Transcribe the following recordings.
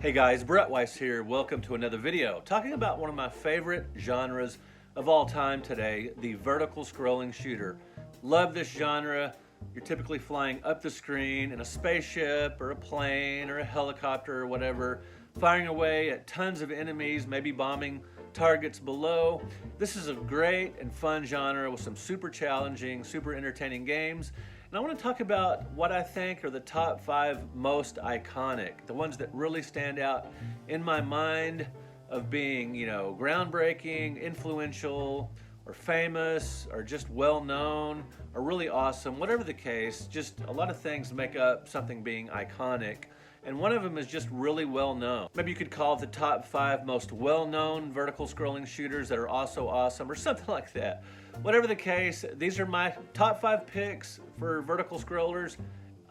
Hey guys, Brett Weiss here. Welcome to another video talking about one of my favorite genres of all time today, the vertical scrolling shooter. Love this genre. You're typically flying up the screen in a spaceship or a plane or a helicopter or whatever, firing away at tons of enemies, maybe bombing targets below. This is a great and fun genre with some super challenging, super entertaining games. And I want to talk about what I think are the top 5 most iconic, the ones that really stand out in my mind of being, groundbreaking, influential, or famous, or just well known, or really awesome, whatever the case. Just a lot of things make up something being iconic. And one of them is just really well known. Maybe you could call it the top 5 most well-known vertical scrolling shooters that are also awesome, or something like that. Whatever the case, these are my top 5 picks for vertical scrollers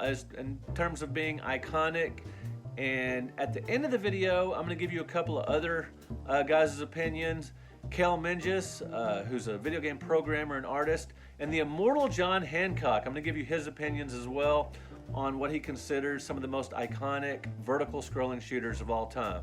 as in terms of being iconic. And at the end of the video, I'm going to give you a couple of other guys' opinions. Kale Menges, who's a video game programmer and artist, and the Immortal Hancock. I'm going to give you his opinions as well on what he considers some of the most iconic vertical scrolling shooters of all time.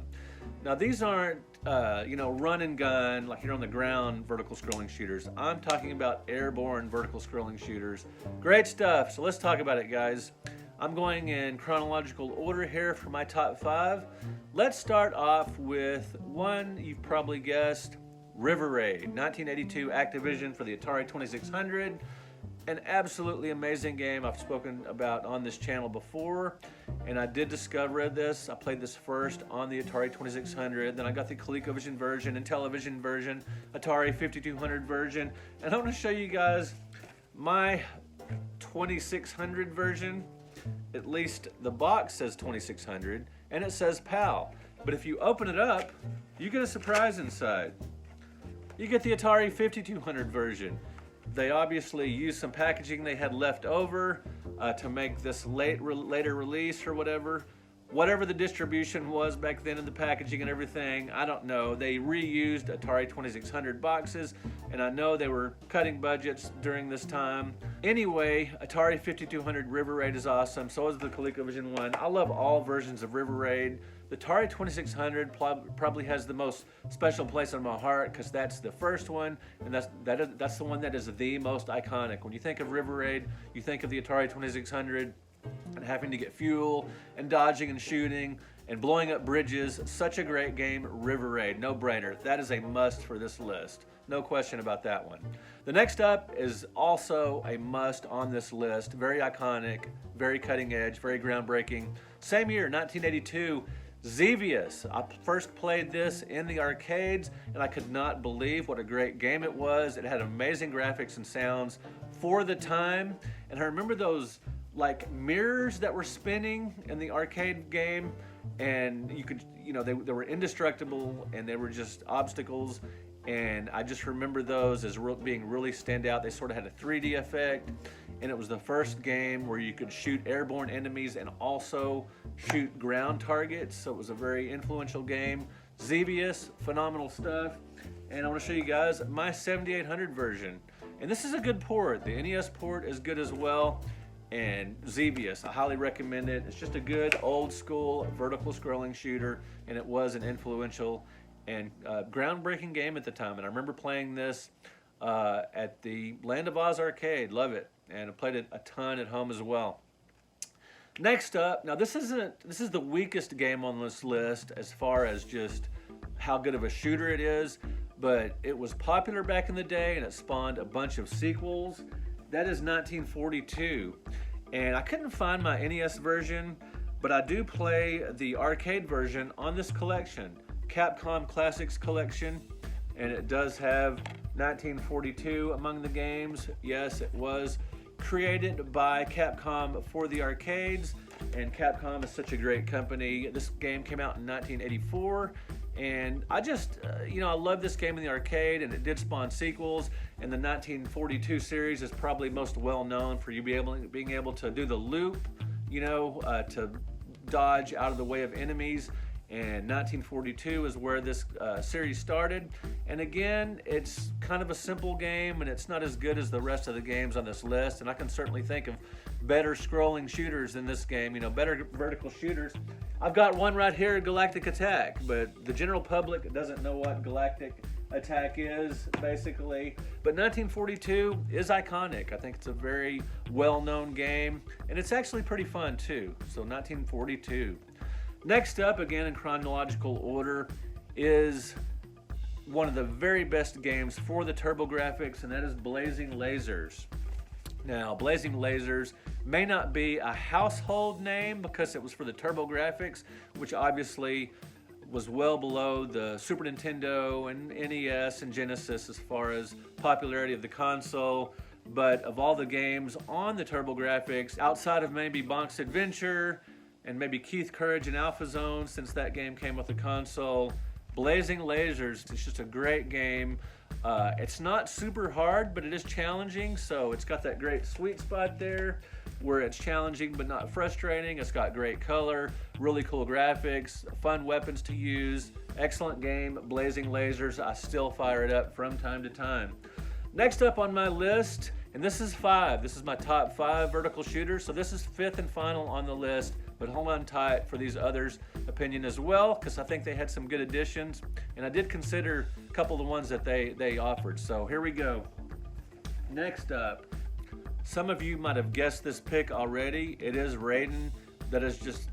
Now these aren't, run and gun, like you're on the ground vertical scrolling shooters. I'm talking about airborne vertical scrolling shooters. Great stuff, so let's talk about it, guys. I'm going in chronological order here for my top 5. Let's start off with one you've probably guessed, River Raid, 1982 Activision for the Atari 2600. An absolutely amazing game I've spoken about on this channel before, and I did discover this. I played this first on the Atari 2600, then I got the ColecoVision version and television version, Atari 5200 version, and I want to show you guys my 2600 version. At least the box says 2600 and it says PAL, but if you open it up, you get a surprise inside. You get the Atari 5200 version. They obviously used some packaging they had left over to make this later release or whatever. Whatever the distribution was back then in the packaging and everything, I don't know. They reused Atari 2600 boxes, and I know they were cutting budgets during this time. Anyway, Atari 5200 River Raid is awesome. So is the ColecoVision one. I love all versions of River Raid. The Atari 2600 probably has the most special place in my heart because that's the first one, and that's the one that is the most iconic. When you think of River Raid, you think of the Atari 2600 and having to get fuel and dodging and shooting and blowing up bridges. Such a great game, River Raid, no brainer. That is a must for this list. No question about that one. The next up is also a must on this list. Very iconic, very cutting edge, very groundbreaking. Same year, 1982, Xevious. I first played this in the arcades and I could not believe what a great game it was. It had amazing graphics and sounds for the time. And I remember those like mirrors that were spinning in the arcade game, and you could, they were indestructible and they were just obstacles. And I just remember those as being really stand out. They sort of had a 3D effect, and it was the first game where you could shoot airborne enemies and also shoot ground targets. So it was a very influential game. Xevious, phenomenal stuff. And I want to show you guys my 7800 version. And this is a good port. The NES port is good as well. And Xevious, I highly recommend it. It's just a good old school vertical scrolling shooter, and it was an influential and groundbreaking game at the time. And I remember playing this at the Land of Oz arcade. Love it. And I played it a ton at home as well. Next up, now this is the weakest game on this list as far as just how good of a shooter it is, but it was popular back in the day and it spawned a bunch of sequels. That is 1942. And I couldn't find my NES version, but I do play the arcade version on this collection, Capcom Classics Collection, and it does have 1942 among the games. Yes, it was created by Capcom for the arcades, and Capcom is such a great company. This game came out in 1984, and I just, I love this game in the arcade, and it did spawn sequels. And the 1942 series is probably most well known for you being able to do the loop, to dodge out of the way of enemies. And 1942 is where this series started. And again, it's kind of a simple game, and it's not as good as the rest of the games on this list. And I can certainly think of better scrolling shooters than this game, better vertical shooters. I've got one right here, Galactic Attack, but the general public doesn't know what Galactic Attack is, basically. But 1942 is iconic. I think it's a very well-known game, and it's actually pretty fun too. So 1942. Next up, again in chronological order, is one of the very best games for the TurboGrafx, and that is Blazing Lasers. Now, Blazing Lasers may not be a household name because it was for the TurboGrafx, which obviously was well below the Super Nintendo and NES and Genesis as far as popularity of the console. But of all the games on the TurboGrafx, outside of maybe Bonk's Adventure and maybe Keith Courage and Alpha Zone, since that game came with the console, Blazing Lasers, it's just a great game. It's not super hard, but it is challenging, so it's got that great sweet spot there where it's challenging but not frustrating. It's got great color, really cool graphics, fun weapons to use, excellent game, Blazing Lasers. I still fire it up from time to time. Next up on my list, and this is 5. This is my top 5 vertical shooters, so this is 5th and final on the list, but hold on tight for these others' opinion as well, because I think they had some good additions, and I did consider a couple of the ones that they offered. So here we go. Next up, some of you might have guessed this pick already. It is Raiden. That is just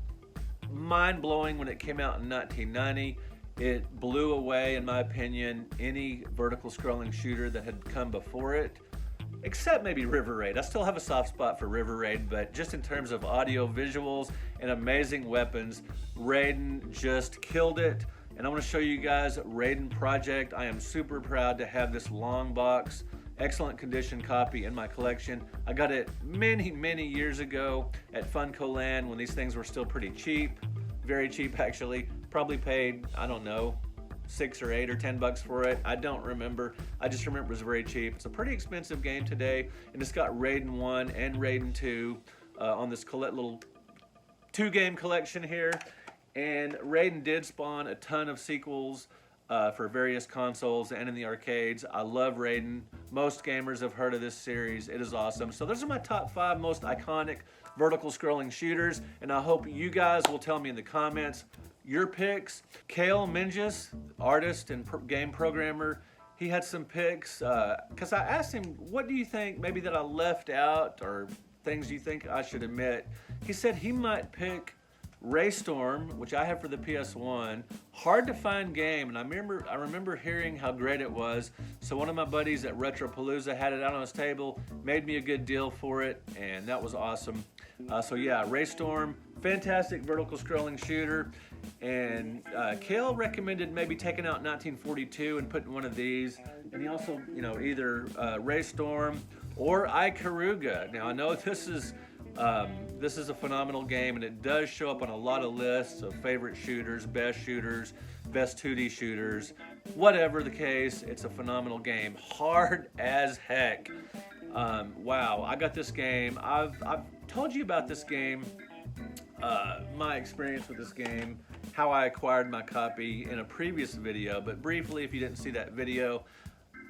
mind-blowing when it came out in 1990. It blew away, in my opinion, any vertical scrolling shooter that had come before it, except maybe River Raid. I still have a soft spot for River Raid, but just in terms of audio visuals and amazing weapons, Raiden just killed it. And I want to show you guys Raiden Project. I am super proud to have this long box, excellent condition copy in my collection. I got it many years ago at Funcoland when these things were still pretty cheap, very cheap actually. Probably paid, I don't know, $6 or $8 or $10 for it. I don't remember. I just remember it was very cheap. It's a pretty expensive game today, and it's got Raiden 1 and Raiden 2 on this little 2-game collection here. And Raiden did spawn a ton of sequels for various consoles and in the arcades. I love Raiden. Most gamers have heard of this series. It is awesome. So those are my top 5 most iconic vertical scrolling shooters, and I hope you guys will tell me in the comments your picks. Kale Menges, artist and game programmer, he had some picks because I asked him, what do you think maybe that I left out or things you think I should admit? He said he might pick Raystorm, which I have for the PS1. Hard to find game, and I remember hearing how great it was. So one of my buddies at Retropalooza had it out on his table, made me a good deal for it, and that was awesome. So yeah, Raystorm, fantastic vertical scrolling shooter. And Kale recommended maybe taking out 1942 and putting one of these. And he also, either Raystorm or Ikaruga. Now I know this is a phenomenal game, and it does show up on a lot of lists of favorite shooters, best 2D shooters, whatever the case. It's a phenomenal game, hard as heck. Wow, I got this game. I've told you about this game, my experience with this game, how I acquired my copy in a previous video, but briefly, if you didn't see that video,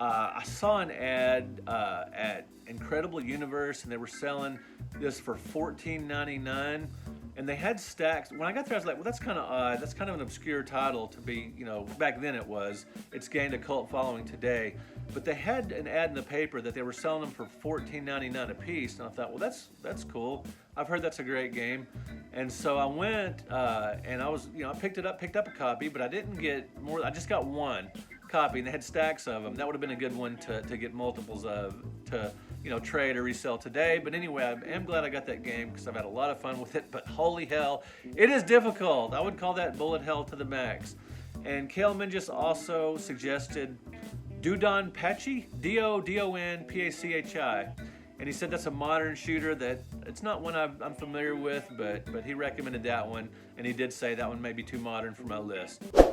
I saw an ad at Incredible Universe, and they were selling this for $14.99, and they had stacks. When I got there, I was like, well, that's kind of odd. That's kind of an obscure title to be, back then it was. It's gained a cult following today. But they had an ad in the paper that they were selling them for $14.99 a piece, and I thought, well, that's cool. I've heard that's a great game. And so I went, and I was, I picked up a copy, but I didn't get more. I just got one copy, and they had stacks of them. That would have been a good one to get multiples of, to trade or resell today. But anyway, I am glad I got that game because I've had a lot of fun with it. But holy hell, it is difficult. I would call that bullet hell to the max. And Kale Menges also suggested Dodonpachi, Dodonpachi, and he said that's a modern shooter that it's not one I'm familiar with, but he recommended that one, and he did say that one may be too modern for my list. I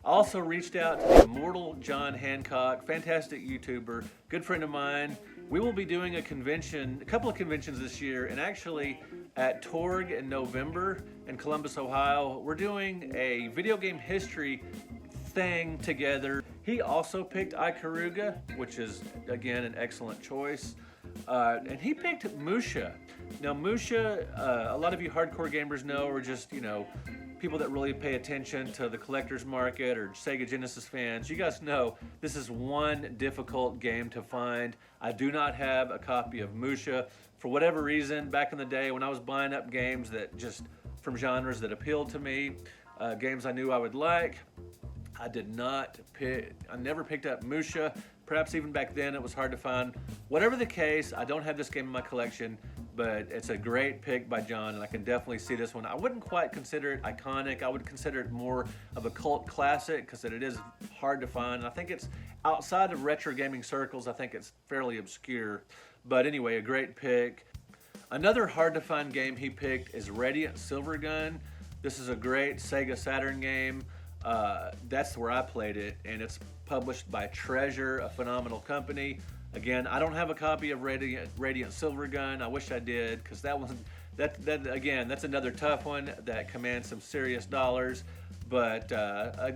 also reached out to the Immortal John Hancock, fantastic YouTuber, good friend of mine. We will be doing a couple of conventions this year, and actually at Torg in November in Columbus, Ohio. We're doing a video game history thing together. He also picked Ikaruga, which is, again, an excellent choice. And he picked Musha. Now, Musha, a lot of you hardcore gamers know, or just, people that really pay attention to the collector's market or Sega Genesis fans. You guys know this is one difficult game to find. I do not have a copy of Musha. For whatever reason, back in the day when I was buying up games that just from genres that appealed to me, games I knew I would like, I never picked up Musha. Perhaps even back then it was hard to find. Whatever the case, I don't have this game in my collection, but it's a great pick by John, and I can definitely see this one. I wouldn't quite consider it iconic. I would consider it more of a cult classic because it is hard to find. And I think it's outside of retro gaming circles, I think it's fairly obscure. But anyway, a great pick. Another hard to find game he picked is Radiant Silvergun. This is a great Sega Saturn game. That's where I played it, and it's published by Treasure, a phenomenal company. Again, I don't have a copy of Radiant Silvergun. I wish I did, because that's another tough one that commands some serious dollars. But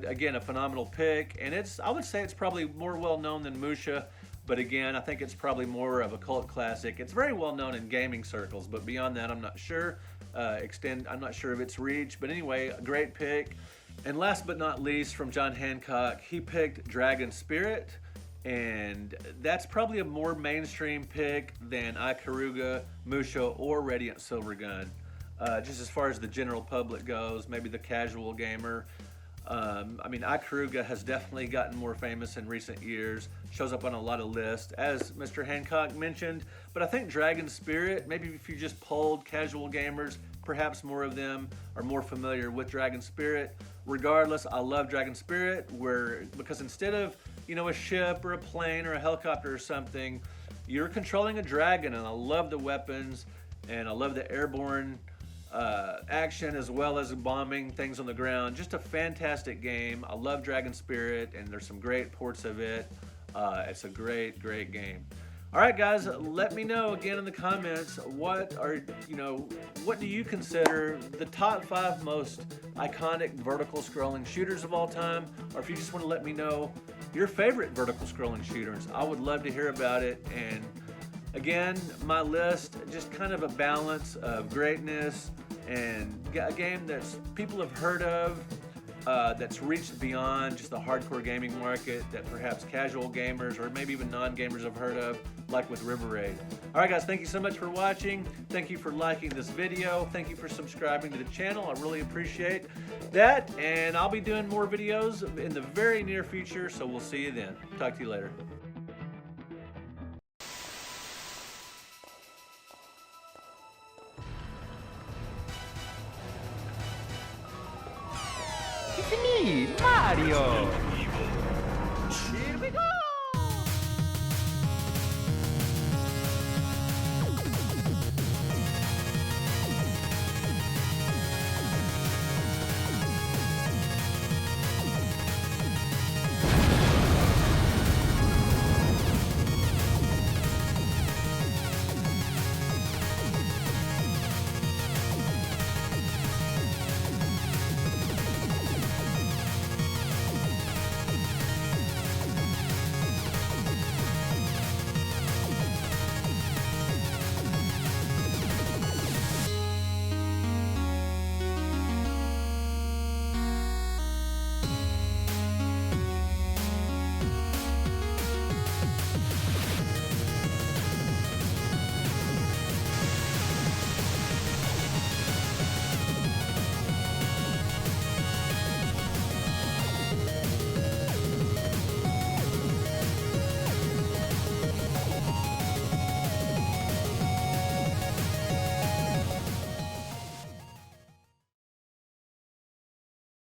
again, a phenomenal pick, and I would say it's probably more well known than Musha. But again, I think it's probably more of a cult classic. It's very well known in gaming circles, but beyond that, I'm not sure. I'm not sure of its reach. But anyway, a great pick. And last but not least, from John Hancock, he picked Dragon Spirit, and that's probably a more mainstream pick than Ikaruga, Musha, or Radiant Silvergun. Just as far as the general public goes, maybe the casual gamer. Ikaruga has definitely gotten more famous in recent years, shows up on a lot of lists, as Mr. Hancock mentioned, but I think Dragon Spirit, maybe if you just polled casual gamers, perhaps more of them are more familiar with Dragon Spirit. Regardless, I love Dragon Spirit, because instead of, a ship or a plane or a helicopter or something, you're controlling a dragon, and I love the weapons, and I love the airborne action as well as bombing things on the ground. Just a fantastic game. I love Dragon Spirit, and there's some great ports of it. It's a great, great game. All right, guys, let me know again in the comments what do you consider the top 5 most iconic vertical scrolling shooters of all time, or if you just want to let me know your favorite vertical scrolling shooters. I would love to hear about it. And again, my list, just kind of a balance of greatness and a game that people have heard of, that's reached beyond just the hardcore gaming market that perhaps casual gamers or maybe even non-gamers have heard of, like with River Raid. All right, guys, thank you so much for watching. Thank you for liking this video. Thank you for subscribing to the channel. I really appreciate that, and I'll be doing more videos in the very near future, so we'll see you then. Talk to you later. It's me, Mario! Here we go!